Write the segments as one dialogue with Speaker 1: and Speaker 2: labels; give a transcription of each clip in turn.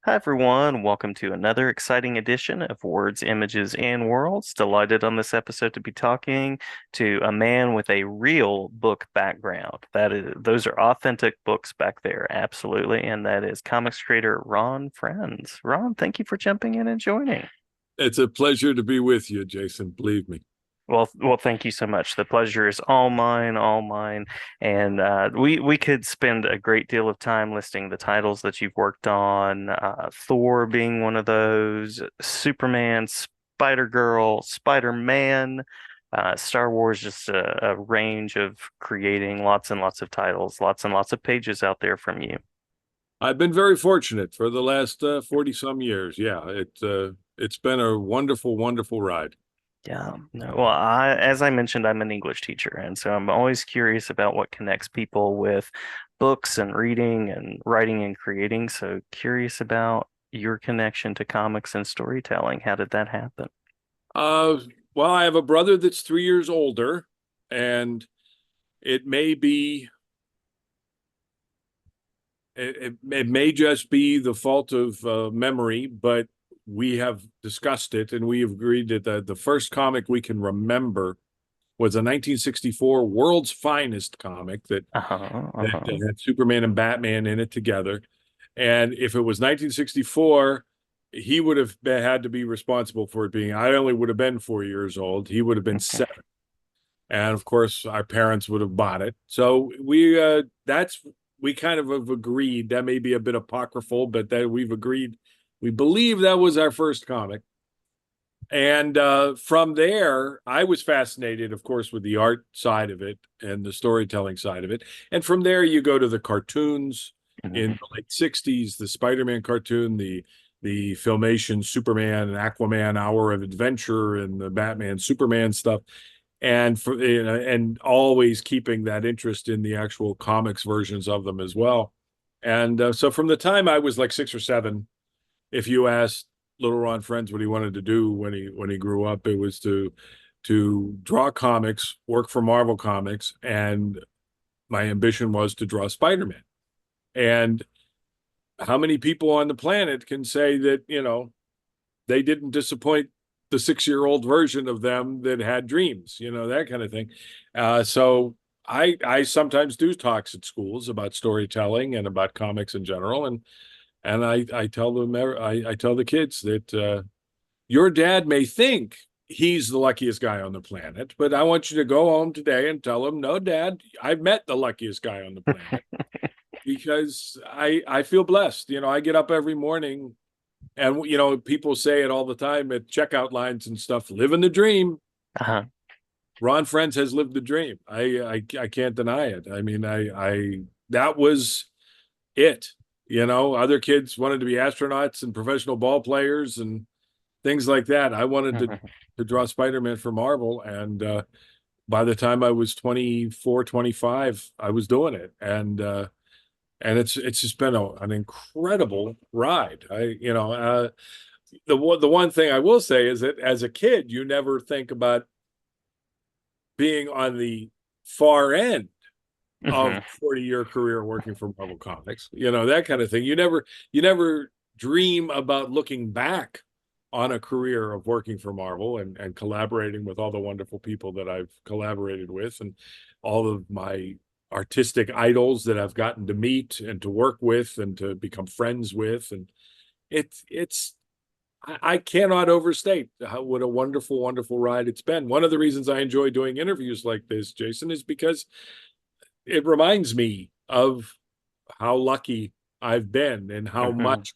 Speaker 1: Hi, everyone. Welcome to another exciting edition of Words, Images, and Worlds. Delighted on this episode to be talking to a man with a real book background. Those are authentic books back there, absolutely. And that is comics creator Ron Frenz. Ron, thank you for jumping in and joining.
Speaker 2: It's a pleasure to be with you, Jason. Believe me.
Speaker 1: Well, thank you so much. The pleasure is all mine, all mine. And we could spend a great deal of time listing the titles that you've worked on, Thor being one of those, Superman, Spider-Girl, Spider-Man, Star Wars, just a range of creating lots and lots of titles, lots and lots of pages out there from you.
Speaker 2: I've been very fortunate for the last 40 some years. Yeah, it's been a wonderful, wonderful ride.
Speaker 1: Yeah, no, well, as I mentioned, I'm an English teacher, and so I'm always curious about what connects people with books and reading and writing and creating. So curious about your connection to comics and storytelling. How did that happen?
Speaker 2: Uh, well, I have a brother that's 3 years older, and it may be it may just be the fault of memory, but we have discussed it and we have agreed that the first comic we can remember was a 1964 World's Finest comic
Speaker 1: Uh-huh,
Speaker 2: that
Speaker 1: uh-huh.
Speaker 2: had Superman and Batman in it together. And if it was 1964, he would have had to be responsible for it being. I only would have been 4 years old. He would have been seven, and of course, our parents would have bought it. So we kind of have agreed. That may be a bit apocryphal, but that we've agreed. We believe that was our first comic. And from there, I was fascinated, of course, with the art side of it and the storytelling side of it. And from there, you go to the cartoons in
Speaker 1: Mhm.
Speaker 2: the late 60s, the Spider-Man cartoon, the Filmation Superman and Aquaman Hour of Adventure and the Batman Superman stuff. And and always keeping that interest in the actual comics versions of them as well. And so from the time I was like 6 or 7, if you asked little Ron Frenz what he wanted to do when he grew up, it was to draw comics, work for Marvel Comics, and my ambition was to draw Spider-Man. And how many people on the planet can say that, they didn't disappoint the 6 year old version of them that had dreams, that kind of thing. So I sometimes do talks at schools about storytelling and about comics in general, and I tell them I tell the kids that your dad may think he's the luckiest guy on the planet, but I want you to go home today and tell him, no, Dad, I've met the luckiest guy on the planet because I feel blessed. I get up every morning, and people say it all the time at checkout lines and stuff, living the dream.
Speaker 1: Uh-huh.
Speaker 2: Ron Frenz has lived the dream. I can't deny it. I mean, I that was it. Other kids wanted to be astronauts and professional ball players and things like that. I wanted to draw Spider-Man for Marvel, and by the time I was 24, 25, I was doing it. And it's just been an incredible ride. The one thing I will say is that as a kid, you never think about being on the far end of
Speaker 1: Mhm.
Speaker 2: a 40-year career working for Marvel Comics, that kind of thing. You never dream about looking back on a career of working for Marvel and collaborating with all the wonderful people that I've collaborated with and all of my artistic idols that I've gotten to meet and to work with and to become friends with. And it's I cannot overstate what a wonderful, wonderful ride it's been. One of the reasons I enjoy doing interviews like this, Jason, is because it reminds me of how lucky I've been and how
Speaker 1: Mhm.
Speaker 2: much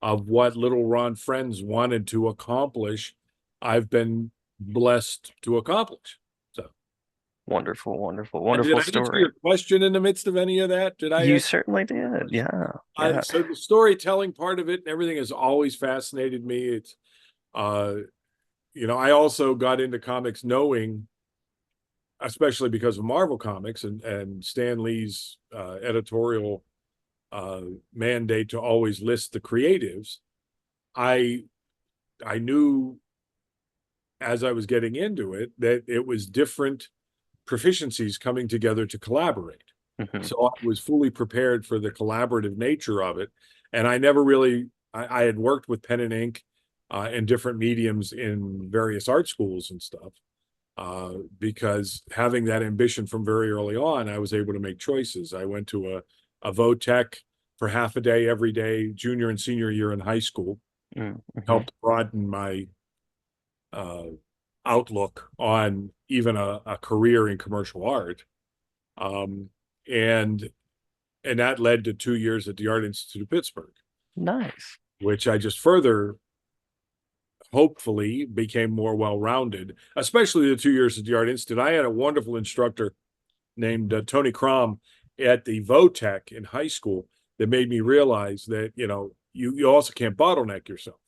Speaker 2: of what little Ron Frenz wanted to accomplish, I've been blessed to accomplish. So,
Speaker 1: Wonderful, wonderful,
Speaker 2: and did
Speaker 1: wonderful
Speaker 2: I answer
Speaker 1: story.
Speaker 2: your question in the midst of any of that? Did I
Speaker 1: You
Speaker 2: answer?
Speaker 1: certainly did. Yeah, yeah.
Speaker 2: So the storytelling part of it and everything has always fascinated me. Uh, I also got into comics knowing, especially because of Marvel Comics and Stan Lee's editorial uh, mandate to always list the creatives. I I knew as I was getting into it that it was different proficiencies coming together to collaborate.
Speaker 1: Mhm.
Speaker 2: So I was fully prepared for the collaborative nature of it. And I never really I had worked with pen and ink in different mediums in various art schools and stuff. Because having that ambition from very early on, I was able to make choices. I went to a vo-tech for half a day every day, junior and senior year in high school,
Speaker 1: Mm-hmm.
Speaker 2: helped broaden my uh, outlook on even a career in commercial art. Um, and and that led to 2 years at the Art Institute of Pittsburgh,
Speaker 1: Nice.
Speaker 2: which I just further hopefully became more well-rounded, especially the 2 years at the Art Institute. I had a wonderful instructor named Tony Crom at the vo-tech in high school that made me realize that, you also can't bottleneck yourself.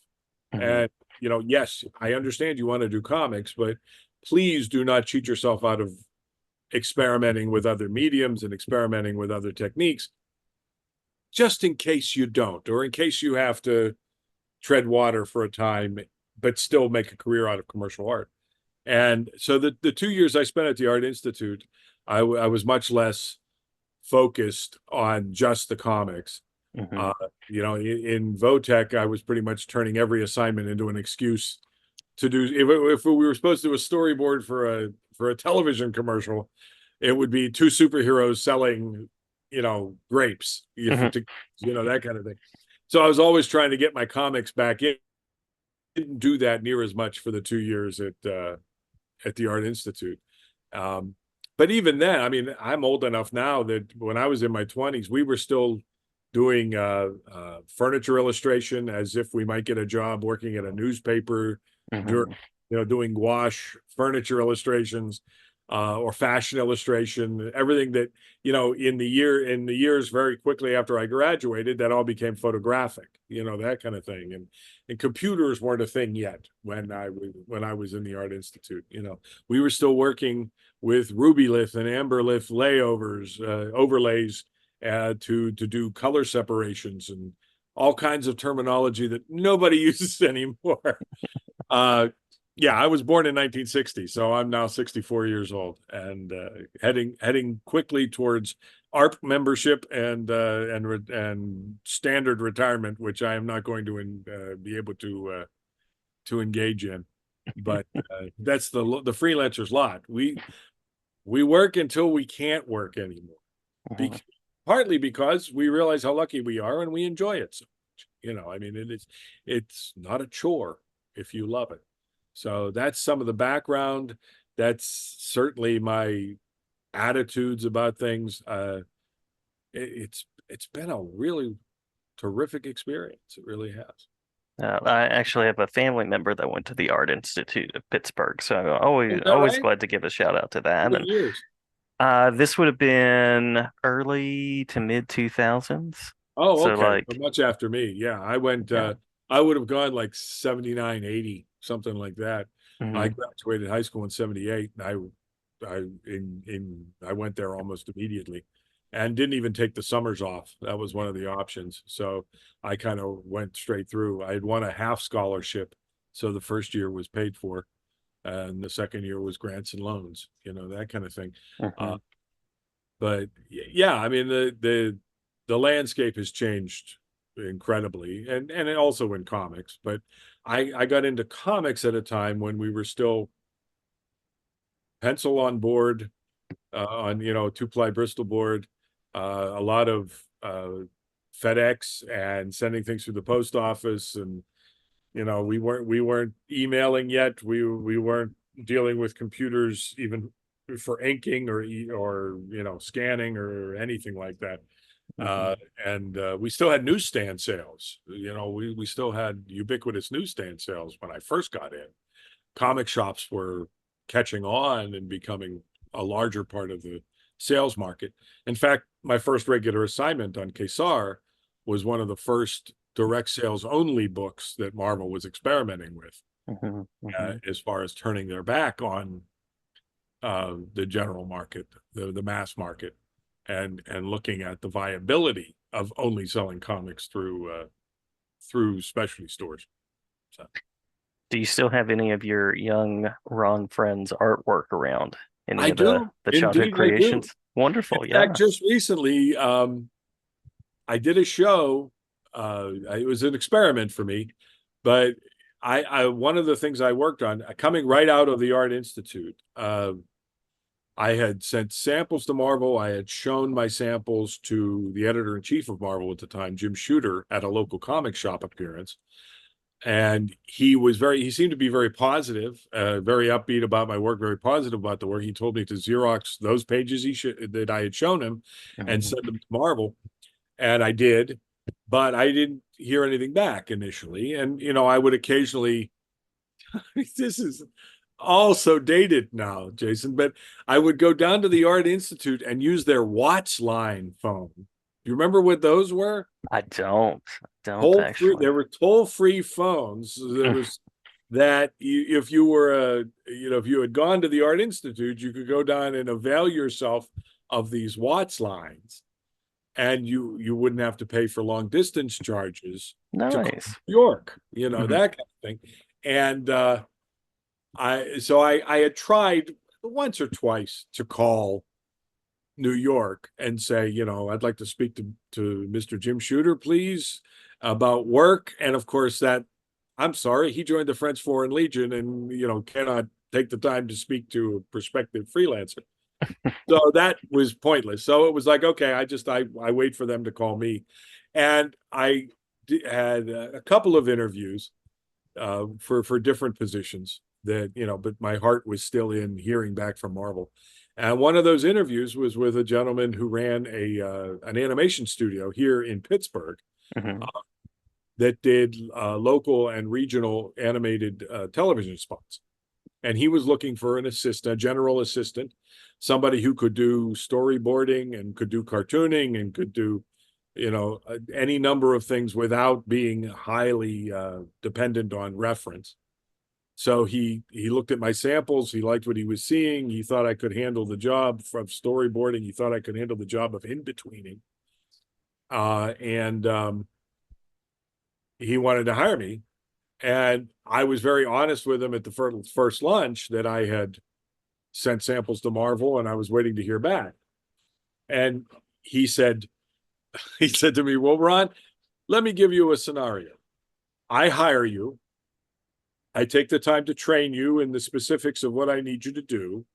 Speaker 1: Mm-hmm.
Speaker 2: And, yes, I understand you want to do comics, but please do not cheat yourself out of experimenting with other mediums and experimenting with other techniques, just in case you don't, or in case you have to tread water for a time, but still make a career out of commercial art. And so the 2 years I spent at the Art Institute, I was much less focused on just the comics.
Speaker 1: Mm-hmm.
Speaker 2: Uh, in vo-tech, I was pretty much turning every assignment into an excuse to do. If we were supposed to do a storyboard for a television commercial, it would be two superheroes selling, grapes,
Speaker 1: Mm-hmm.
Speaker 2: that kind of thing. So I was always trying to get my comics back in. Didn't do that near as much for the 2 years at the Art Institute. Um, but even then, I mean, I'm old enough now that when I was in my 20s, we were still doing furniture illustration as if we might get a job working at a newspaper, during,
Speaker 1: Mm-hmm.
Speaker 2: doing gouache furniture illustrations or fashion illustration, everything that, in the years very quickly after I graduated, that all became photographic, that kind of thing. And computers weren't a thing yet when I was in the Art Institute. We were still working with Rubylith and Amberlith layovers, overlays to do color separations and all kinds of terminology that nobody uses anymore. Uh, yeah, I was born in 1960, so I'm now 64 years old and heading quickly towards ARP membership and standard retirement, which I am not going to be able to engage in. But that's the freelancer's lot. We work until we can't work anymore.
Speaker 1: Mm-hmm.
Speaker 2: Be Partly because we realize how lucky we are and we enjoy it so much. I mean, it's not a chore if you love it. So that's some of the background. That's certainly my attitudes about things. It's been a really terrific experience. It really has.
Speaker 1: I actually have a family member that went to the Art Institute of Pittsburgh, so
Speaker 2: Oh,
Speaker 1: always
Speaker 2: is that
Speaker 1: always
Speaker 2: right?
Speaker 1: glad to give a shout out to that.
Speaker 2: What
Speaker 1: And
Speaker 2: years?
Speaker 1: this would have been early to mid 2000s.
Speaker 2: Oh,
Speaker 1: So
Speaker 2: okay. So
Speaker 1: like,
Speaker 2: much after me. Yeah, I went,
Speaker 1: yeah.
Speaker 2: I would have gone like 79, 80, something like that. I
Speaker 1: Hmm.
Speaker 2: graduated high school in 78 and I went there almost immediately and didn't even take the summers off. That was one of the options. So I kind of went straight through. I had won a half scholarship. So the first year was paid for and the second year was grants and loans, that kind of thing. Uh,
Speaker 1: Hmm.
Speaker 2: but yeah, I mean the landscape has changed incredibly, and also in comics. But I got into comics at a time when we were still pencil on board, on 2-ply Bristol board, a lot of FedEx and sending things through the post office, and we weren't emailing yet. We weren't dealing with computers even for inking or scanning or anything like that.
Speaker 1: Hmm.
Speaker 2: And we still had newsstand sales. We still had ubiquitous newsstand sales when I first got in. Comic shops were catching on and becoming a larger part of the sales market. In fact, my first regular assignment on Kesar was one of the first direct sales only books that Marvel was experimenting with,
Speaker 1: Hmm. Hmm.
Speaker 2: as far as turning their back on the general market, the mass market, and looking at the viability of only selling comics through specialty stores. So
Speaker 1: Do you still have any of your young Ron Frenz artwork around? Any
Speaker 2: I
Speaker 1: of the
Speaker 2: do,
Speaker 1: childhood
Speaker 2: indeed, I do.
Speaker 1: creations?
Speaker 2: In
Speaker 1: Wonderful,
Speaker 2: fact,
Speaker 1: yeah.
Speaker 2: just recently, I did a show it was an experiment for me, but I one of the things I worked on coming right out of the Art Institute, I had sent samples to Marvel. I had shown my samples to the editor in chief of Marvel at the time, Jim Shooter, at a local comic shop appearance. And he seemed to be very positive, very upbeat about my work, very positive about the work. He told me to Xerox those pages that I had shown him and
Speaker 1: Mhm.
Speaker 2: send them to Marvel. And I did, but I didn't hear anything back initially. And, I would occasionally, this is all so dated now, Jason, but I would go down to the Art Institute and use their Watch line phone. Do you remember what those were?
Speaker 1: I don't
Speaker 2: Toll free.
Speaker 1: actually.
Speaker 2: There were toll free phones. There was that if you were if you had gone to the Art Institute, you could go down and avail yourself of these Watts lines, and you wouldn't have to pay for long distance charges to call
Speaker 1: Nice.
Speaker 2: New York,
Speaker 1: Mhm.
Speaker 2: that kind of thing. And I had tried once or twice to call New York and say, I'd like to speak to Mr. Jim Shooter, please, about work. And of course, I'm sorry, he joined the French Foreign Legion and, cannot take the time to speak to a prospective freelancer. So that was pointless. So it was like, okay, I wait for them to call me. And I had a couple of interviews for different positions that, but my heart was still in hearing back from Marvel. And one of those interviews was with a gentleman who ran an animation studio here in Pittsburgh
Speaker 1: Mhm.
Speaker 2: that did local and regional animated television spots. And he was looking for an assistant, a general assistant, somebody who could do storyboarding and could do cartooning and could do, any number of things without being highly dependent on reference. So he looked at my samples. He liked what he was seeing. He thought I could handle the job of storyboarding. He thought I could handle the job of in betweening. And he wanted to hire me. And I was very honest with him at the first lunch that I had sent samples to Marvel and I was waiting to hear back. And he said, he said to me, "Well, Ron, let me give you a scenario. I hire you. I take the time to train you in the specifics of what I need you to do.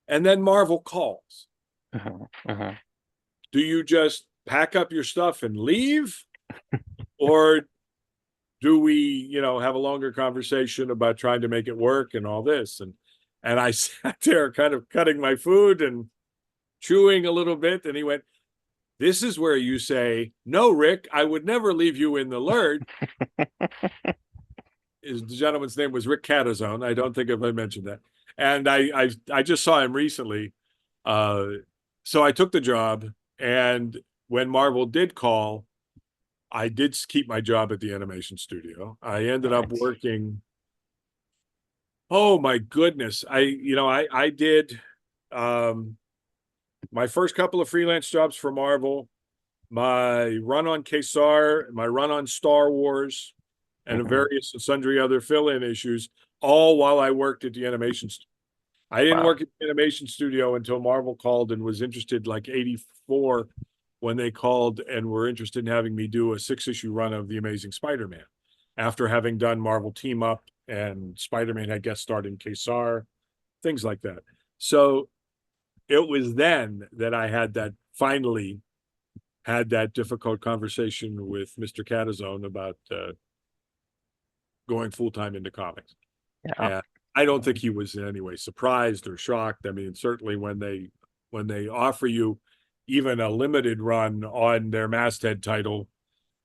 Speaker 2: And then Marvel calls.
Speaker 1: Mhm. Mhm.
Speaker 2: Do you just pack up your stuff and leave? Or do we, have a longer conversation about trying to make it work and all this?" And I sat there kind of cutting my food and chewing a little bit. And he went, "This is where you say, no, Rick, I would never leave you in the lurch." The gentleman's name was Rick Catazone. I don't think I mentioned that. And I just saw him recently. Uh, so I took the job. And when Marvel did call, I did keep my job at the animation studio. I ended up
Speaker 1: Nice.
Speaker 2: working. Oh my goodness. I did um, my first couple of freelance jobs for Marvel, my run on Kesar, my run on Star Wars, and
Speaker 1: Mhm.
Speaker 2: various and sundry other fill-in issues, all while I worked at the animation studio. I didn't
Speaker 1: Wow.
Speaker 2: work at the animation studio until Marvel called and was interested, like 84, when they called and were interested in having me do a 6-issue run of The Amazing Spider-Man. After having done Marvel Team Up and Spider-Man had guest starred in Kesar, things like that. So it was then that I finally had that difficult conversation with Mr. Catazone about going full time into comics.
Speaker 1: Yeah.
Speaker 2: And I don't think he was in any way surprised or shocked. I mean, certainly when they offer you even a limited run on their masthead title,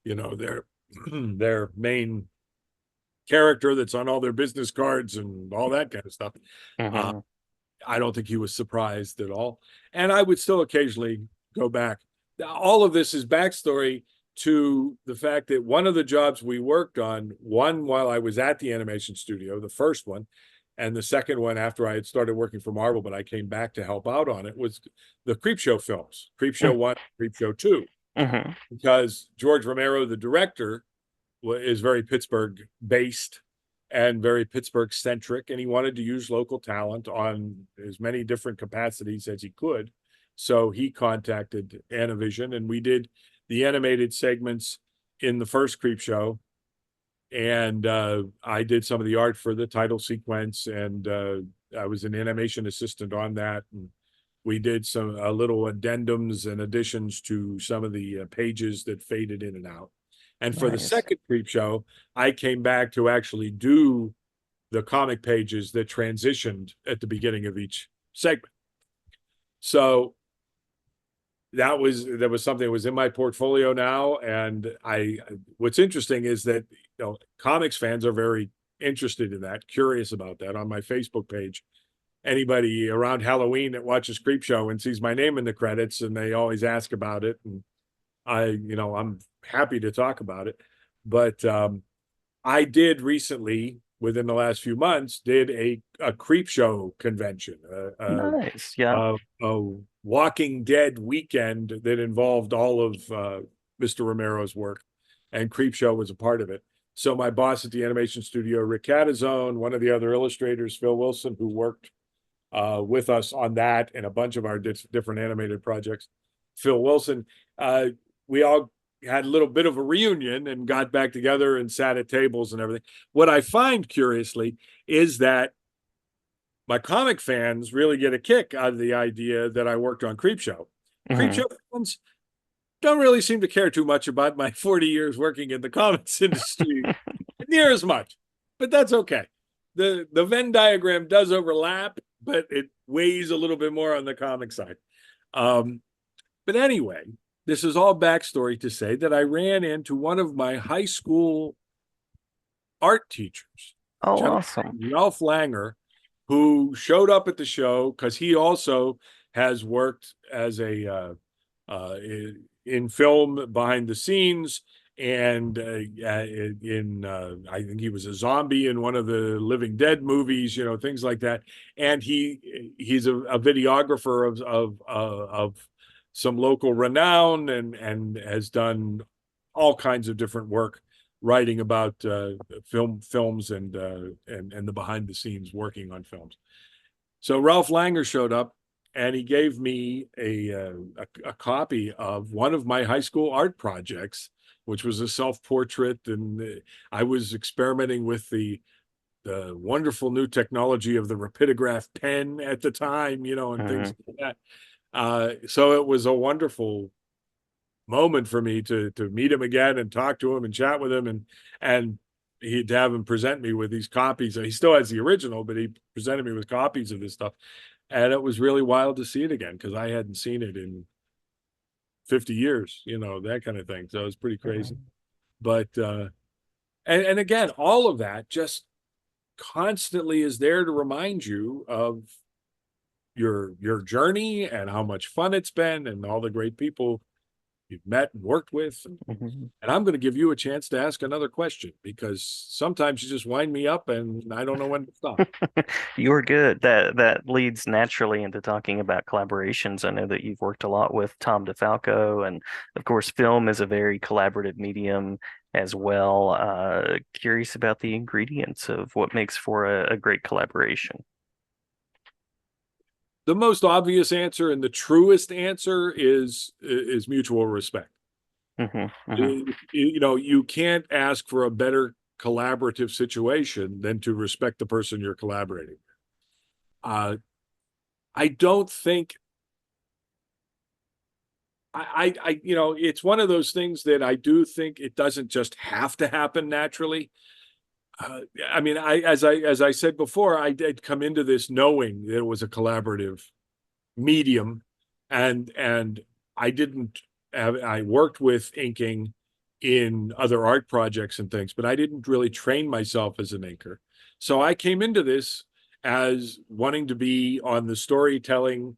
Speaker 2: their their main character that's on all their business cards and all that kind of stuff. Uh,
Speaker 1: Mhm.
Speaker 2: I don't think he was surprised at all. And I would still occasionally go back. All of this is backstory to the fact that one of the jobs we worked on, one while I was at the animation studio, the first one, and the second one after I had started working for Marvel, but I came back to help out on it, was the Creepshow films, Creepshow 1, Creepshow 2,
Speaker 1: Mhm.
Speaker 2: because George Romero, the director, is very Pittsburgh based and very Pittsburgh centric, and he wanted to use local talent on as many different capacities as he could. So he contacted Animavision, and we did the animated segments in the first Creep Show, and I did some of the art for the title sequence, and I was an animation assistant on that, and we did some little addendums and additions to some of the pages that faded in and out. And for the
Speaker 1: Nice.
Speaker 2: second Creep Show, I came back to actually do the comic pages that transitioned at the beginning of each segment. So that was something that was in my portfolio now. And what's interesting is that, comics fans are very interested in that, curious about that. On my Facebook page, anybody around Halloween that watches Creepshow and sees my name in the credits, and they always ask about it, and I'm happy to talk about it. But I did recently, within the last few months, did a Creepshow convention,
Speaker 1: Nice. Yeah.
Speaker 2: a Walking Dead weekend that involved all of Mr. Romero's work, and Creepshow was a part of it. So my boss at the animation studio, Rick Catazone, one of the other illustrators, Phil Wilson, who worked with us on that and a bunch of our different animated projects, Phil Wilson, we all had a little bit of a reunion and got back together and sat at tables and everything. What I find, curiously, is that my comic fans really get a kick out of the idea that I worked on Creepshow.
Speaker 1: Hmm.
Speaker 2: Creepshow fans don't really seem to care too much about my 40 years working in the comics industry near as much, but that's okay. The Venn diagram does overlap, but it weighs a little bit more on the comic side. But anyway, this is all backstory to say that I ran into one of my high school art teachers,
Speaker 1: Oh,
Speaker 2: gentleman
Speaker 1: awesome.
Speaker 2: named Ralph Langer, who showed up at the show because he also has worked as in film behind the scenes, and in I think he was a zombie in one of the Living Dead movies, things like that. And he's a videographer of some local renown, and has done all kinds of different work writing about films and the behind the scenes working on films. So Ralph Langer showed up, and he gave me a copy of one of my high school art projects, which was a self-portrait. And I was experimenting with the wonderful new technology of the rapidograph pen at the time, and things
Speaker 1: Hmm.
Speaker 2: like that. So it was a wonderful moment for me to meet him again and talk to him and chat with him, and he'd have him present me with these copies. He still has the original, but he presented me with copies of this stuff. And it was really wild to see it again because I hadn't seen it in 50 years, that kind of thing. So it was pretty crazy.
Speaker 1: Hmm.
Speaker 2: But and again, all of that just constantly is there to remind you of your journey and how much fun it's been and all the great people you've met and worked with.
Speaker 1: Hmm.
Speaker 2: And I'm going to give you a chance to ask another question because sometimes you just wind me up and I don't know when to stop.
Speaker 1: You're good. That leads naturally into talking about collaborations. I know that you've worked a lot with Tom DeFalco, and of course, film is a very collaborative medium as well. Curious about the ingredients of what makes for a great collaboration.
Speaker 2: The most obvious answer and the truest answer is mutual respect.
Speaker 1: Hmm. Hmm.
Speaker 2: You can't ask for a better collaborative situation than to respect the person you're collaborating. I don't think it's one of those things that I do think it doesn't just have to happen naturally. I mean, as I said before, I did come into this knowing that it was a collaborative medium, and I didn't I worked with inking in other art projects and things, but I didn't really train myself as an inker. So I came into this as wanting to be on the storytelling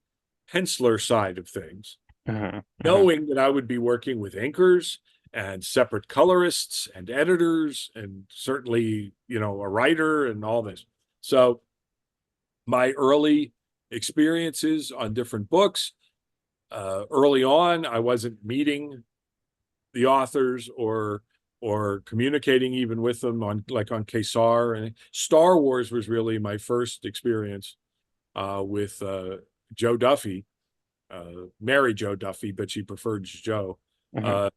Speaker 2: penciler side of things,
Speaker 1: Hmm. Hmm.
Speaker 2: knowing that I would be working with inkers and separate colorists and editors and certainly, a writer and all this. So my early experiences on different books, early on, I wasn't meeting the authors or communicating even with them on Kesar. And Star Wars was really my first experience with Joe Duffy, Mary Jo Duffy, but she preferred Joe,
Speaker 1: Hmm.
Speaker 2: uh,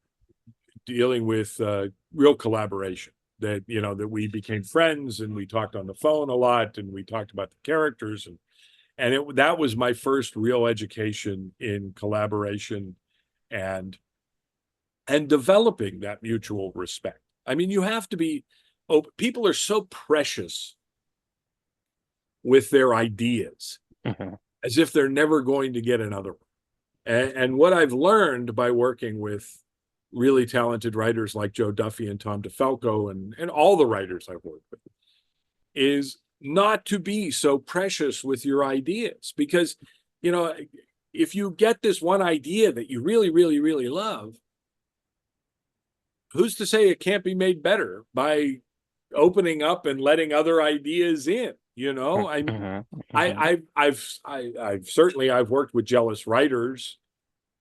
Speaker 2: dealing with real collaboration. That that we became friends and we talked on the phone a lot and we talked about the characters and that was my first real education in collaboration and developing that mutual respect. I mean, you have to be open. People are so precious with their ideas
Speaker 1: Hmm.
Speaker 2: as if they're never going to get another one. And what I've learned by working with really talented writers like Joe Duffy and Tom DeFalco and all the writers I've worked with is not to be so precious with your ideas because, you know, if you get this one idea that you really, really, really love, who's to say it can't be made better by opening up and letting other ideas in? I mean,
Speaker 1: Hmm. Hmm.
Speaker 2: I've certainly I've worked with jealous writers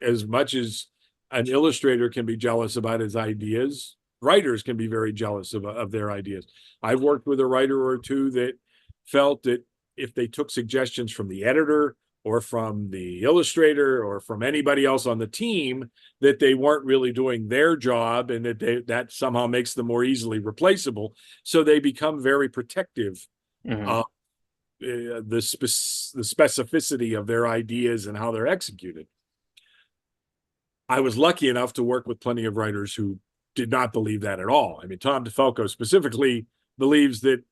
Speaker 2: as much as an illustrator can be jealous about his ideas. Writers can be very jealous of their ideas. I've worked with a writer or two that felt that if they took suggestions from the editor or from the illustrator or from anybody else on the team, that they weren't really doing their job and that somehow makes them more easily replaceable. So they become very protective
Speaker 1: Hmm.
Speaker 2: of the specificity of their ideas and how they're executed. I was lucky enough to work with plenty of writers who did not believe that at all. I mean, Tom DeFalco specifically believes that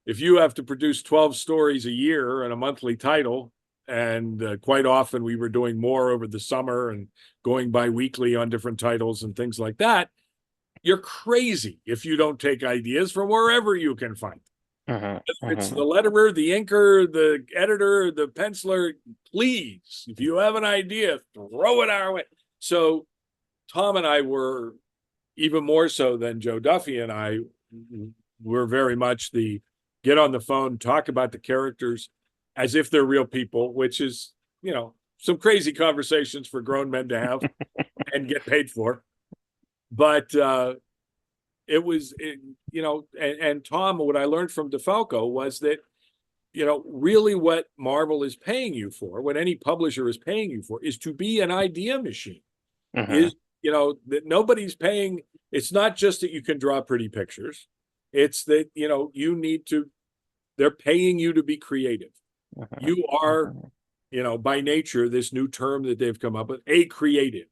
Speaker 2: if you have to produce 12 stories a year and a monthly title, and quite often we were doing more over the summer and going bi-weekly on different titles and things like that, you're crazy if you don't take ideas from wherever you can find.
Speaker 1: Hmm.
Speaker 2: It's the
Speaker 1: Hmm.
Speaker 2: letterer, the inker, the editor, the penciler. Please, if you have an idea, throw it our way. So Tom and I were even more so than Joe Duffy and I were very much the get on the phone, talk about the characters as if they're real people, which is, some crazy conversations for grown men to have and get paid for. But it was, and Tom, what I learned from DeFalco was that, really what Marvel is paying you for, what any publisher is paying you for, is to be an idea machine.
Speaker 1: Hmm.
Speaker 2: Is that nobody's paying. It's not just that you can draw pretty pictures. It's that you need to. They're paying you to be creative. You are,
Speaker 1: Hmm.
Speaker 2: by nature, this new term that they've come up with, a creative,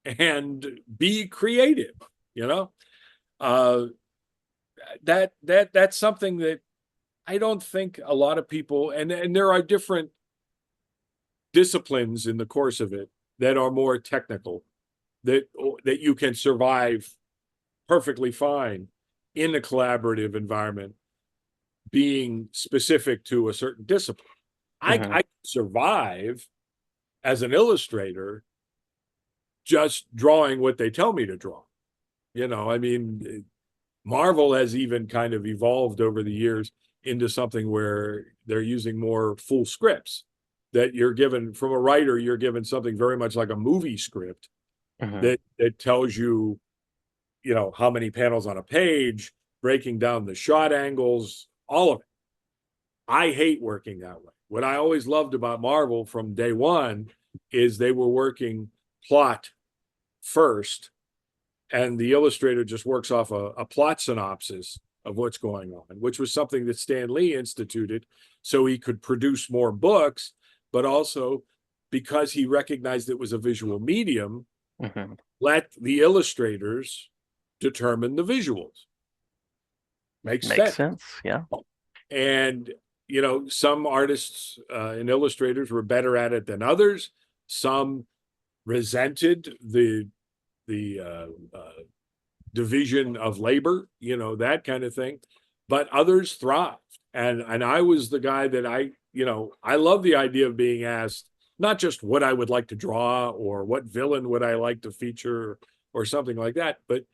Speaker 2: and be creative. You know, uh, that's something that I don't think a lot of people, and there are different disciplines in the course of it that are more technical that you can survive perfectly fine in a collaborative environment being specific to a certain discipline.
Speaker 1: Hmm.
Speaker 2: I survive as an illustrator just drawing what they tell me to draw. I mean, Marvel has even kind of evolved over the years into something where they're using more full scripts that you're given from a writer, you're given something very much like a movie script
Speaker 1: Hmm.
Speaker 2: that tells you how many panels on a page, breaking down the shot angles, all of it. I hate working that way. What I always loved about Marvel from day one is they were working plot first, and the illustrator just works off a plot synopsis of what's going on, which was something that Stan Lee instituted so he could produce more books, but also because he recognized it was a visual medium,
Speaker 1: Hmm.
Speaker 2: let the illustrators determine the visuals. Makes
Speaker 1: Makes
Speaker 2: sense.
Speaker 1: sense. Yeah.
Speaker 2: And, some artists and illustrators were better at it than others. Some resented the division of labor, that kind of thing. But others thrived. And I was the guy that I love the idea of being asked not just what I would like to draw or what villain would I like to feature or something like that, but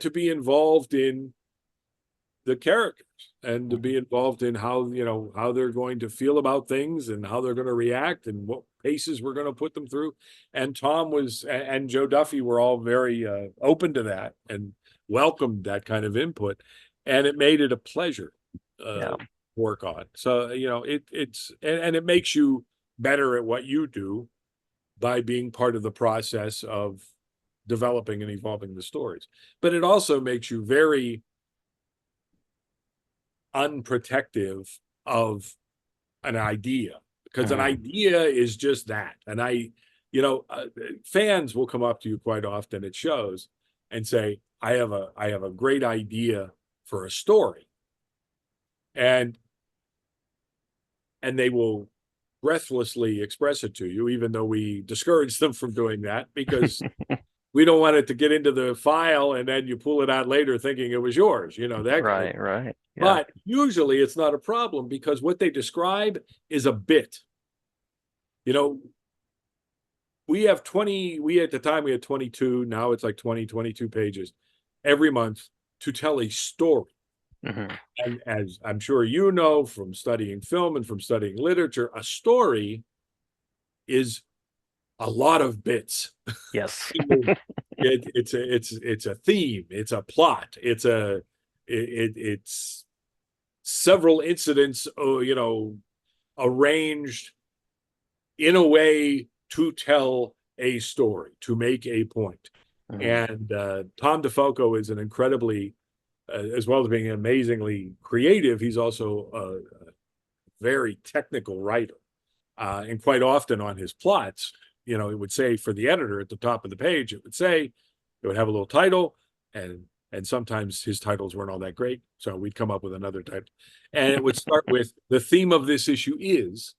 Speaker 2: to be involved in the characters and to
Speaker 1: Mhm.
Speaker 2: be involved in how they're going to feel about things and how they're going to react and what paces we're going to put them through. And Tom was and Joe Duffy were all very open to that and welcomed that kind of input, and it made it a pleasure
Speaker 1: Yeah.
Speaker 2: work on. So it's and it makes you better at what you do by being part of the process of developing and evolving the stories. But it also makes you very unprotective of an idea, because an
Speaker 1: Mhm.
Speaker 2: idea is just that. And fans will come up to you quite often at shows and say, I have a great idea for a story. And they will breathlessly express it to you, even though we discourage them from doing that, because we don't want it to get into the file and then you pull it out later thinking it was yours, that kind of.
Speaker 1: Right, right. Yeah.
Speaker 2: But usually it's not a problem, because what they describe is a bit. You know, we at the time we had 22, now it's like 20, 22 pages every month to tell a story.
Speaker 1: Mhm.
Speaker 2: And as I'm sure you know from studying film and from studying literature, a story is a lot of bits.
Speaker 1: Yes.
Speaker 2: It's a theme, it's a plot, it's several incidents, arranged in a way to tell a story, to make a point.
Speaker 1: Mhm.
Speaker 2: And Tom DeFalco is an incredibly, as well as being amazingly creative, he's also a very technical writer. And quite often on his plots, it would say for the editor at the top of the page, it would have a little title, and sometimes his titles weren't all that great. So we'd come up with another title. And it would start with the theme of this issue is,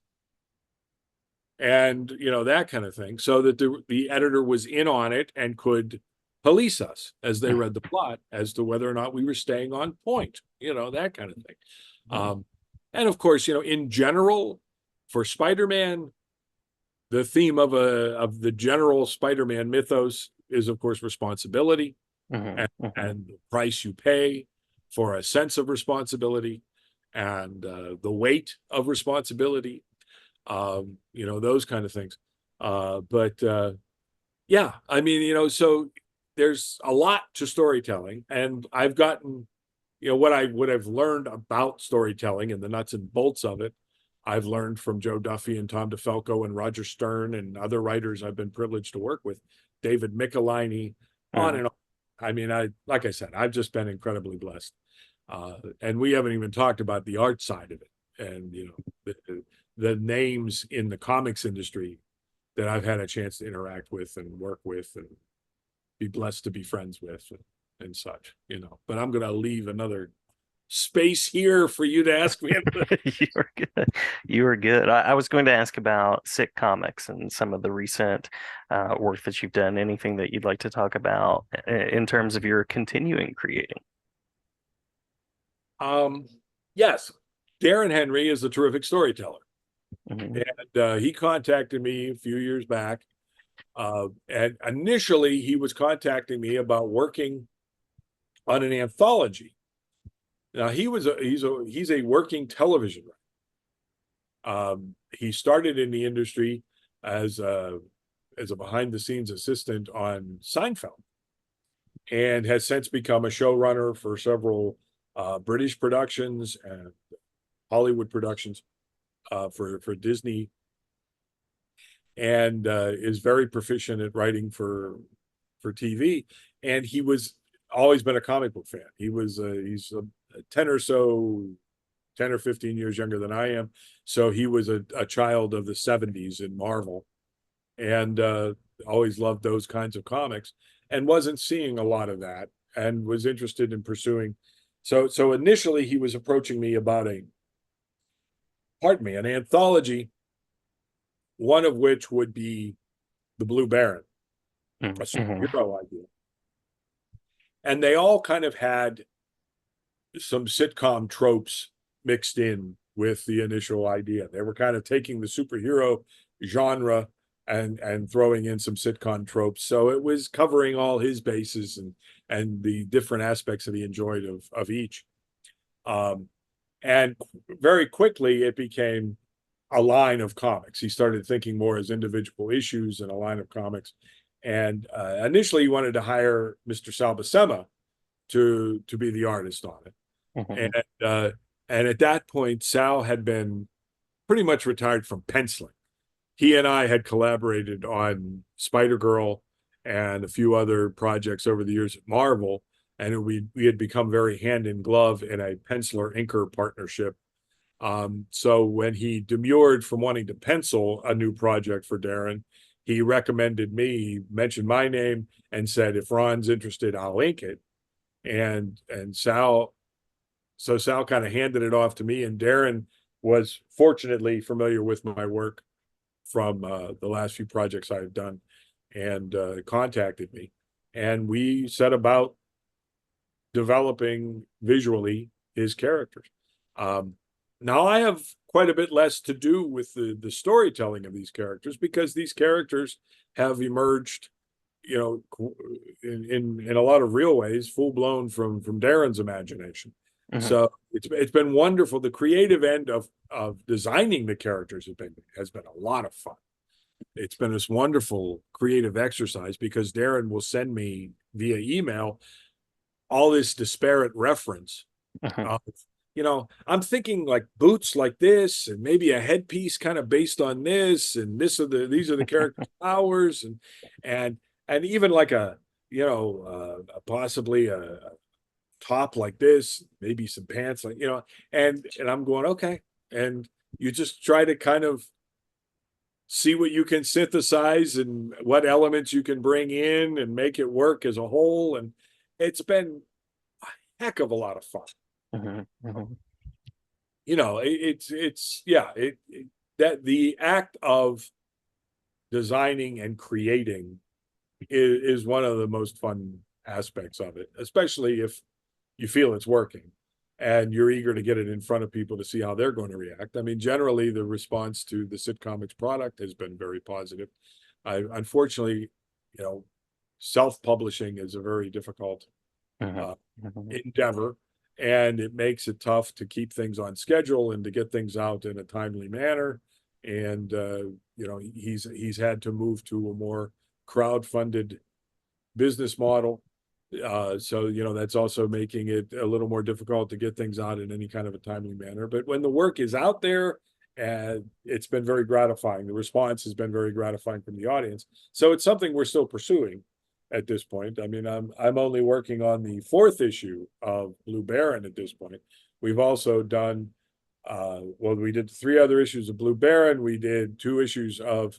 Speaker 2: and that kind of thing, so that the editor was in on it and could police us as they read the plot as to whether or not we were staying on point, that kind of thing.
Speaker 1: Mhm.
Speaker 2: And of course, in general, for Spider-Man, the theme of the general Spider-Man mythos is, of course, responsibility,
Speaker 1: Mhm.
Speaker 2: and,
Speaker 1: Mhm.
Speaker 2: and the price you pay for a sense of responsibility, and the weight of responsibility, those kind of things. But yeah, I mean, so there's a lot to storytelling, and I've gotten, what I've learned about storytelling and the nuts and bolts of it. I've learned from Joe Duffy and Tom DeFalco and Roger Stern and other writers I've been privileged to work with, David Michelini, on
Speaker 1: Mhm.
Speaker 2: and on. I mean, like I said, I've just been incredibly blessed. And we haven't even talked about the art side of it, and the names in the comics industry that I've had a chance to interact with and work with and be blessed to be friends with, and such. But I'm going to leave another space here for you to ask me.
Speaker 1: You were good. You were good. I was going to ask about Sick Comics and some of the recent work that you've done. Anything that you'd like to talk about in terms of your continuing creating?
Speaker 2: um, yes, Darren Henry is a terrific storyteller,
Speaker 1: Mhm.
Speaker 2: and he contacted me a few years back. And initially, he was contacting me about working on an anthology. Now he's a working television writer. He started in the industry as a behind the scenes assistant on Seinfeld, and has since become a showrunner for several British productions and Hollywood productions for Disney, and is very proficient at writing for TV. And he was always been a comic book fan. He's a 10 or 15 years younger than I am. So he was a child of the 70s in Marvel, and always loved those kinds of comics, and wasn't seeing a lot of that, and was interested in pursuing. So initially he was approaching me about an anthology, one of which would be the Blue Baron, a
Speaker 1: Mhm.
Speaker 2: superhero idea. And they all kind of had some sitcom tropes mixed in with the initial idea. They were kind of taking the superhero genre and throwing in some sitcom tropes. So it was covering all his bases and the different aspects that he enjoyed of each. Um, and very quickly it became a line of comics. He started thinking more as individual issues and a line of comics. And initially he wanted to hire Mr. Sal Buscema to be the artist on it.
Speaker 1: Mhm.
Speaker 2: And at that point, Sal had been pretty much retired from penciling. He and I had collaborated on Spider Girl and a few other projects over the years at Marvel, and we had become very hand in glove in a penciler inker partnership. So when he demurred from wanting to pencil a new project for Darren, he recommended me, he mentioned my name and said, if Ron's interested, I'll ink it. And Sal kind of handed it off to me, and Darren was fortunately familiar with my work from the last few projects I had done, and contacted me. And we set about developing visually his characters. Um, Now I have quite a bit less to do with the storytelling of these characters, because these characters have emerged, in a lot of real ways, full blown from Darren's imagination.
Speaker 1: Hmm.
Speaker 2: So it's been wonderful. The creative end of designing the characters has been a lot of fun. It's been this wonderful creative exercise, because Darren will send me via email all this disparate reference
Speaker 1: Hmm.
Speaker 2: of, I'm thinking like boots like this, and maybe a headpiece kind of based on this, and these are the characters' powers, and and even like possibly a top like this, maybe some pants like, and I'm going, okay. And you just try to kind of see what you can synthesize and what elements you can bring in and make it work as a whole. And it's been a heck of a lot of fun.
Speaker 1: Hmm. Hmm.
Speaker 2: It's yeah, that the act of designing and creating is one of the most fun aspects of it, especially if you feel it's working and you're eager to get it in front of people to see how they're going to react. I mean, generally the response to the sitcomics product has been very positive. Unfortunately, you know, self-publishing is a very difficult
Speaker 1: Hmm.
Speaker 2: uh,
Speaker 1: Hmm.
Speaker 2: endeavor, and it makes it tough to keep things on schedule and to get things out in a timely manner. And he's had to move to a more crowd-funded business model. So that's also making it a little more difficult to get things out in any kind of a timely manner. But when the work is out there, and it's been very gratifying. The response has been very gratifying from the audience. So it's something we're still pursuing at this point. I mean, I'm only working on the fourth issue of Blue Baron at this point. We've also done we did three other issues of Blue Baron. We did two issues of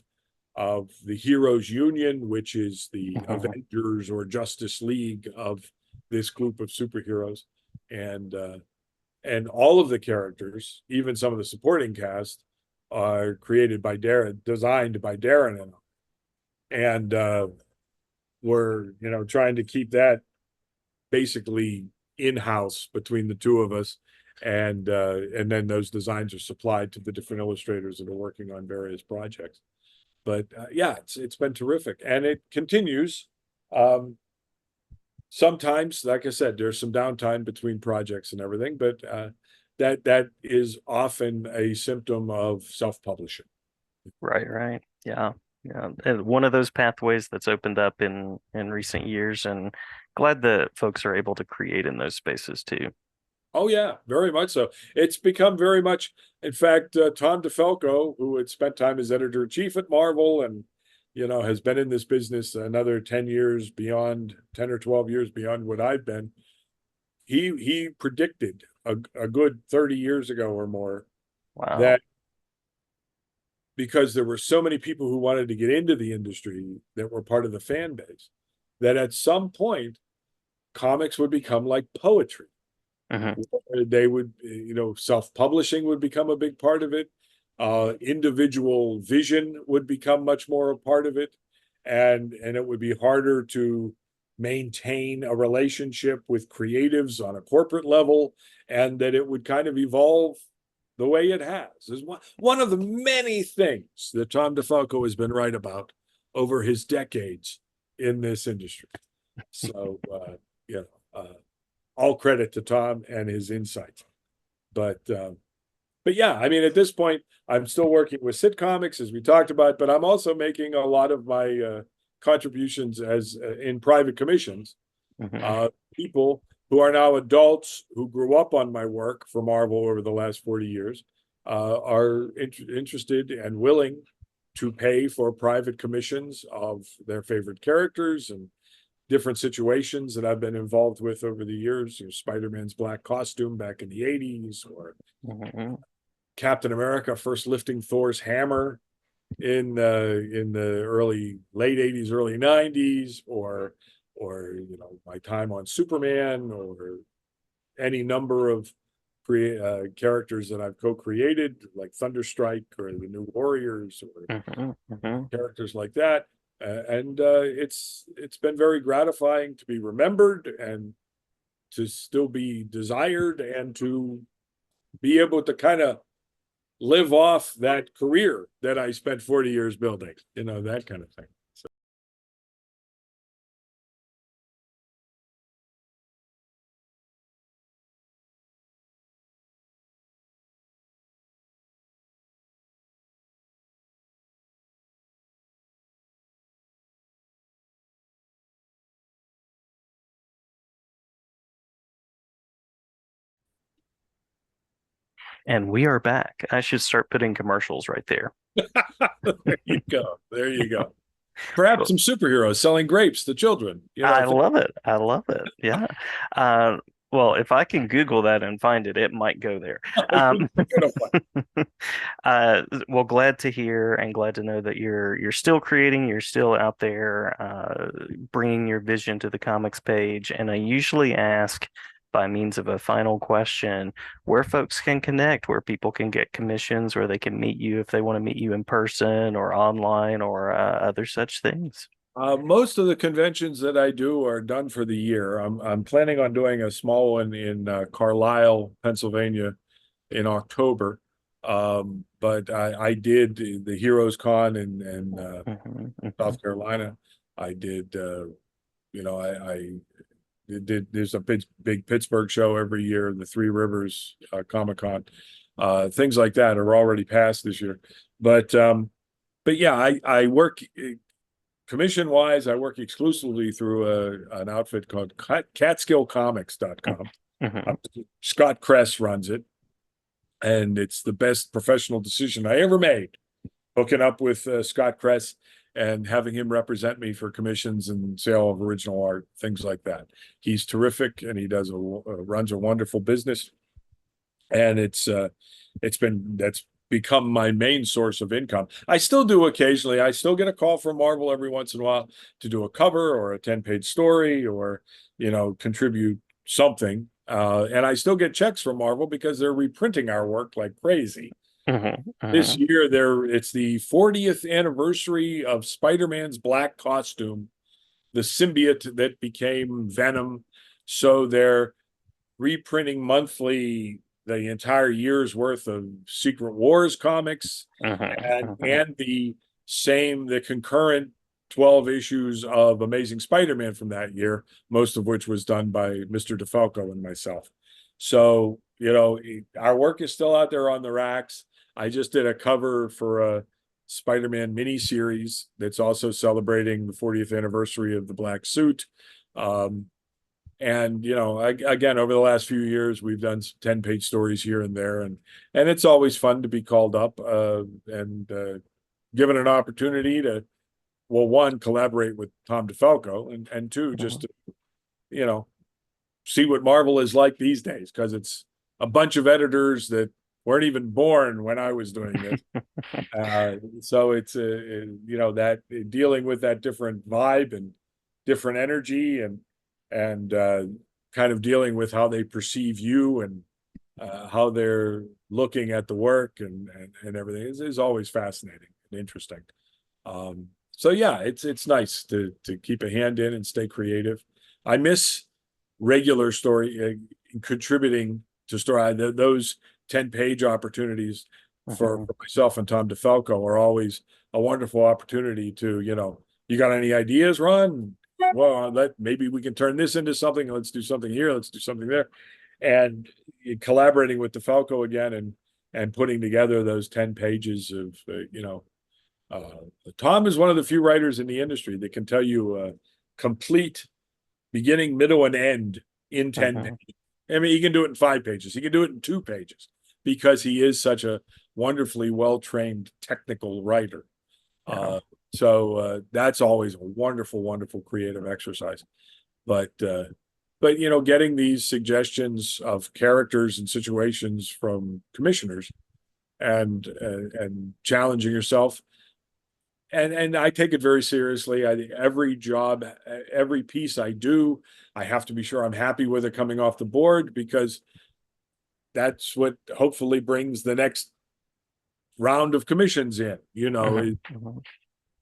Speaker 2: the Heroes Union, which is the
Speaker 1: Hmm.
Speaker 2: Avengers or Justice League of this group of superheroes, and and all of the characters, even some of the supporting cast, are created by Darren, designed by Darren, and we're trying to keep that basically in house between the two of us, and then those designs are supplied to the different illustrators that are working on various projects. But yeah, it's been terrific, and it continues. Um, Sometimes, like I said, there's some downtime between projects and everything, but that is often a symptom of self-publishing.
Speaker 1: Right, right. Yeah. Yeah. And one of those pathways that's opened up in recent years, and glad that folks are able to create in those spaces too.
Speaker 2: Oh yeah, very much so. It's become very much, in fact, Tom DeFalco, who had spent time as editor-in-chief at Marvel, and has been in this business another 10 years beyond, 10 or 12 years beyond what I've been. He predicted a good 30 years ago or more
Speaker 1: Wow.
Speaker 2: that, because there were so many people who wanted to get into the industry that were part of the fan base, that at some point comics would become like poetry.
Speaker 1: Hmm.
Speaker 2: They would, self-publishing would become a big part of it. Individual vision would become much more a part of it, and it would be harder to maintain a relationship with creatives on a corporate level, and that it would kind of evolve the way it has. Is one of the many things that Tom DeFalco has been right about over his decades in this industry. So, all credit to Tom and his insights. But yeah, I mean, at this point, I'm still working with sitcomics, as we talked about, but I'm also making a lot of my contributions as in private commissions.
Speaker 1: Hmm.
Speaker 2: Uh, People who are now adults who grew up on my work for Marvel over the last 40 years are interested and willing to pay for private commissions of their favorite characters and different situations that I've been involved with over the years. Spider-Man's black costume back in the 80s, or
Speaker 1: Mm-hmm.
Speaker 2: Captain America first lifting Thor's hammer in the late 80s, early 90s, or my time on Superman, or any number of characters that I've co-created, like Thunderstrike or the New Warriors, or
Speaker 1: Mm-hmm. Mm-hmm.
Speaker 2: characters like that. And it's been very gratifying to be remembered, and to still be desired, and to be able to kind of live off that career that I spent 40 years building, that kind of thing. So.
Speaker 1: And we are back. I should start putting commercials right there.
Speaker 2: There you go. There you go. Perhaps some superheroes selling grapes to children.
Speaker 1: I love it. I love it. Yeah. Uh, well, if I can Google that and find it, it might go there. Well, glad to hear and glad to know that you're still creating, you're still out there, bringing your vision to the comics page. And I usually ask, by means of a final question, where folks can connect, where people can get commissions, where they can meet you if they want to meet you in person or online or other such things.
Speaker 2: Most of the conventions that I do are done for the year. I'm planning on doing a small one in Carlisle, Pennsylvania, in October. But I did the Heroes Con in South Carolina. I did, I did. There's a big Pittsburgh show every year, the Three Rivers Comic Con. Things like that are already passed this year. But yeah, I work commission wise. I work exclusively through an outfit called CatskillComics.com.
Speaker 1: Mm-hmm.
Speaker 2: Scott Kress runs it, and it's the best professional decision I ever made, hooking up with Scott Kress and having him represent me for commissions and sale of original art, things like that. He's terrific, and he runs a wonderful business, and that's become my main source of income. I still do occasionally. I still get a call from Marvel every once in a while to do a cover or a 10-page story, or contribute something. And I still get checks from Marvel because they're reprinting our work like crazy.
Speaker 1: Mm-hmm.
Speaker 2: This
Speaker 1: Mm-hmm.
Speaker 2: year, it's the 40th anniversary of Spider-Man's black costume, the symbiote that became Venom. So they're reprinting monthly the entire year's worth of Secret Wars comics, and
Speaker 1: Mm-hmm.
Speaker 2: the concurrent 12 issues of Amazing Spider-Man from that year, most of which was done by Mr. DeFalco and myself. So, our work is still out there on the racks. I just did a cover for a Spider-Man miniseries that's also celebrating the 40th anniversary of the black suit. And again, over the last few years, we've done some 10-page stories here and there, and it's always fun to be called up and given an opportunity to, well, one, collaborate with Tom DeFalco, and two, just to, see what Marvel is like these days, because it's a bunch of editors that weren't even born when I was doing this. So it's that dealing with that different vibe and different energy, and kind of dealing with how they perceive you, and how they're looking at the work, and everything is always fascinating and interesting. So yeah, it's nice to keep a hand in and stay creative. I miss regular story contributing to story. Those 10-page opportunities for myself and Tom DeFalco are always a wonderful opportunity to, you got any ideas, Ron? Well, maybe we can turn this into something. Let's do something here. Let's do something there. And collaborating with DeFalco again, and putting together those 10 pages of, Tom is one of the few writers in the industry that can tell you a complete beginning, middle, and end in 10
Speaker 1: Mm-hmm.
Speaker 2: pages. I mean, he can do it in 5 pages. He can do it in 2 pages, because he is such a wonderfully well-trained technical writer.
Speaker 1: Yeah.
Speaker 2: So that's always a wonderful, wonderful creative exercise. But getting these suggestions of characters and situations from commissioners and challenging yourself, and I take it very seriously. I think every job, every piece I do, I have to be sure I'm happy with it coming off the board, because that's what hopefully brings the next round of commissions in.
Speaker 1: Hmm. Hmm.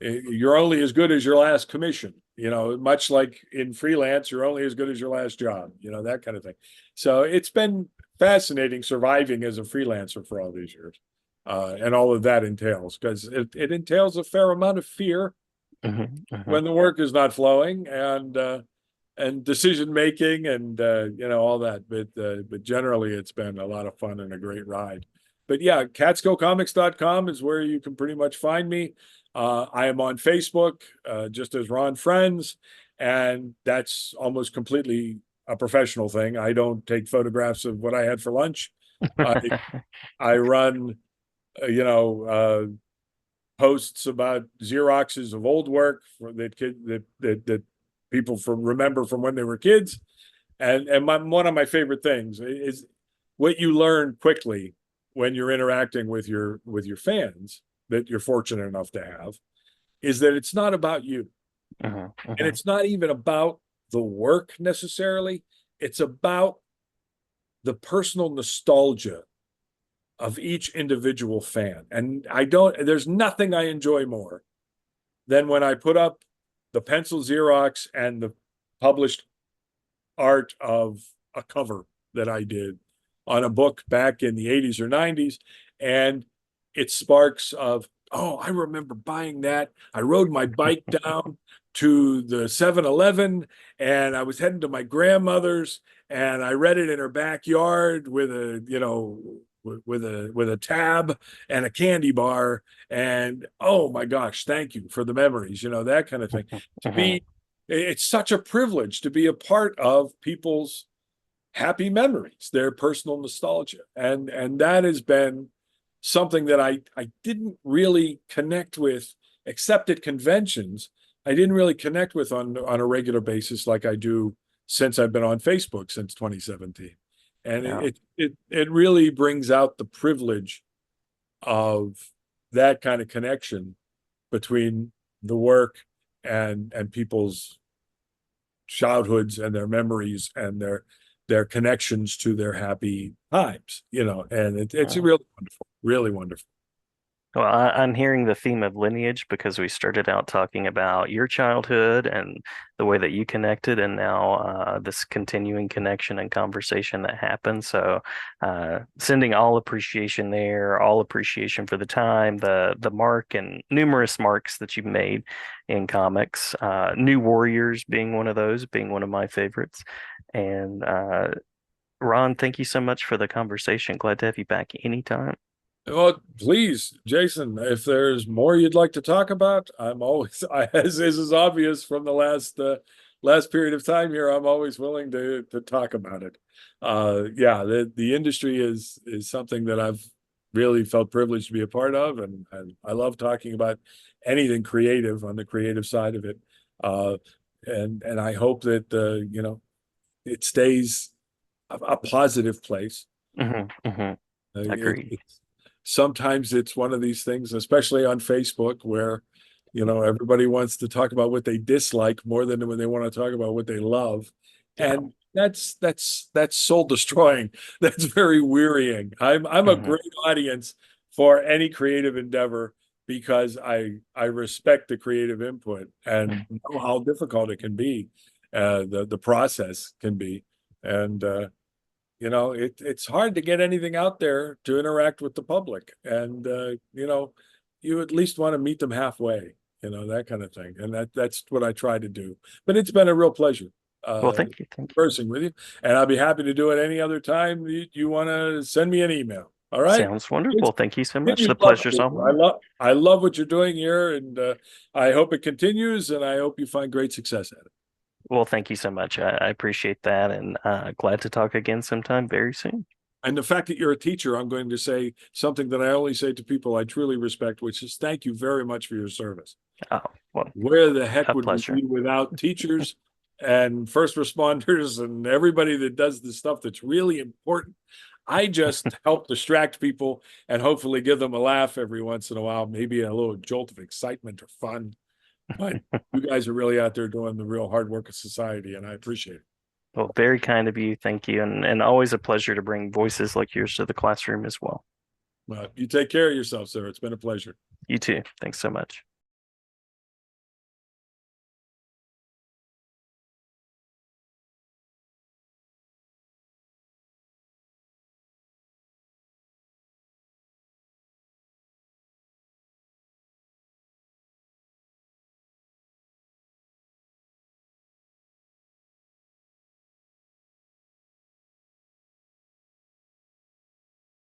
Speaker 2: You're only as good as your last commission. Much like in freelance, you're only as good as your last job. That kind of thing. So it's been fascinating surviving as a freelancer for all these years, and all of that entails, because it entails a fair amount of fear
Speaker 1: Hmm. Hmm.
Speaker 2: when the work is not flowing, and decision making, and all that. But generally, it's been a lot of fun and a great ride. But yeah, catscocomics.com is where you can pretty much find me. I am on Facebook, just as Ron Frenz, and that's almost completely a professional thing. I don't take photographs of what I had for lunch. I I run, you know, posts about Xeroxes of old work that people remember from when they were kids. And one of my favorite things is what you learn quickly when you're interacting with your fans, that you're fortunate enough to have, is that it's not about you,
Speaker 1: Hmm.
Speaker 2: and
Speaker 1: Hmm.
Speaker 2: it's not even about the work necessarily. It's about the personal nostalgia of each individual fan. And there's nothing I enjoy more than when I put up the pencil Xerox and the published art of a cover that I did on a book back in the 80s or 90s. And it sparks of, oh, I remember buying that. I rode my bike down to the 7-Eleven, and I was heading to my grandmother's, and I read it in her backyard with a tab and a candy bar. And oh my gosh, thank you for the memories, that kind of thing. To
Speaker 1: Hmm.
Speaker 2: be It's such a privilege to be a part of people's happy memories, their personal nostalgia. And that has been something that I didn't really connect with, except at conventions. I didn't really connect with on a regular basis like I do since I've been on Facebook since 2017. And
Speaker 1: Yeah.
Speaker 2: it really brings out the privilege of that kind of connection between the work and people's childhoods and their memories and their connections to their happy times, and it's
Speaker 1: Yeah.
Speaker 2: really wonderful, really wonderful.
Speaker 1: Well, I'm hearing the theme of lineage because we started out talking about your childhood and the way that you connected, and now this continuing connection and conversation that happened. So, sending all appreciation there, all appreciation for the time, the mark, and numerous marks that you've made in comics. New Warriors being one of those, being one of my favorites. And Ron, thank you so much for the conversation. Glad to have you back anytime.
Speaker 2: Well, please, Jason, if there's more you'd like to talk about, I'm always, as is obvious from the last period of time here, I'm always willing to talk about it. Yeah, the industry is something that I've really felt privileged to be a part of, and I love talking about anything creative on the creative side of it. Uh, and I hope that it stays a positive place.
Speaker 1: Hmm. Hmm. Agreed.
Speaker 2: Sometimes it's one of these things, especially on Facebook, where everybody wants to talk about what they dislike more than when they want to talk about what they love,
Speaker 1: Yeah.
Speaker 2: and that's soul destroying. That's very wearying. I'm a
Speaker 1: Hmm.
Speaker 2: great audience for any creative endeavor, because I respect the creative input and know how difficult it can be, the process can be, and it's hard to get anything out there to interact with the public. And you at least want to meet them halfway, that kind of thing. And that's what I try to do. But it's been a real pleasure
Speaker 1: Well,
Speaker 2: uh
Speaker 1: thank you. Thank you.
Speaker 2: conversing with you. And I'll be happy to do it any other time you want to send me an email. All right.
Speaker 1: Sounds wonderful.
Speaker 2: It's
Speaker 1: Thank you so much.
Speaker 2: continued
Speaker 1: The
Speaker 2: love
Speaker 1: pleasure's
Speaker 2: for
Speaker 1: all
Speaker 2: you. I
Speaker 1: mine.
Speaker 2: love I love what you're doing here, and I hope it continues, and I hope you find great success at it.
Speaker 1: Well, thank you so much. I appreciate that, and glad to talk again sometime very soon.
Speaker 2: And the fact that you're a teacher, I'm going to say something that I only say to people I truly respect, which is thank you very much for your service.
Speaker 1: Oh, well,
Speaker 2: Where the heck
Speaker 1: a
Speaker 2: would we
Speaker 1: pleasure.
Speaker 2: be without teachers and first responders and everybody that does the stuff that's really important? I just help distract people and hopefully give them a laugh every once in a while, maybe a little jolt of excitement or fun. But you guys are really out there doing the real hard work of society, and I appreciate it.
Speaker 1: Well, very kind of you. Thank you. And always a pleasure to bring voices like yours to the classroom as well.
Speaker 2: You take care of yourself, sir. It's been a pleasure.
Speaker 1: You too. Thanks so much.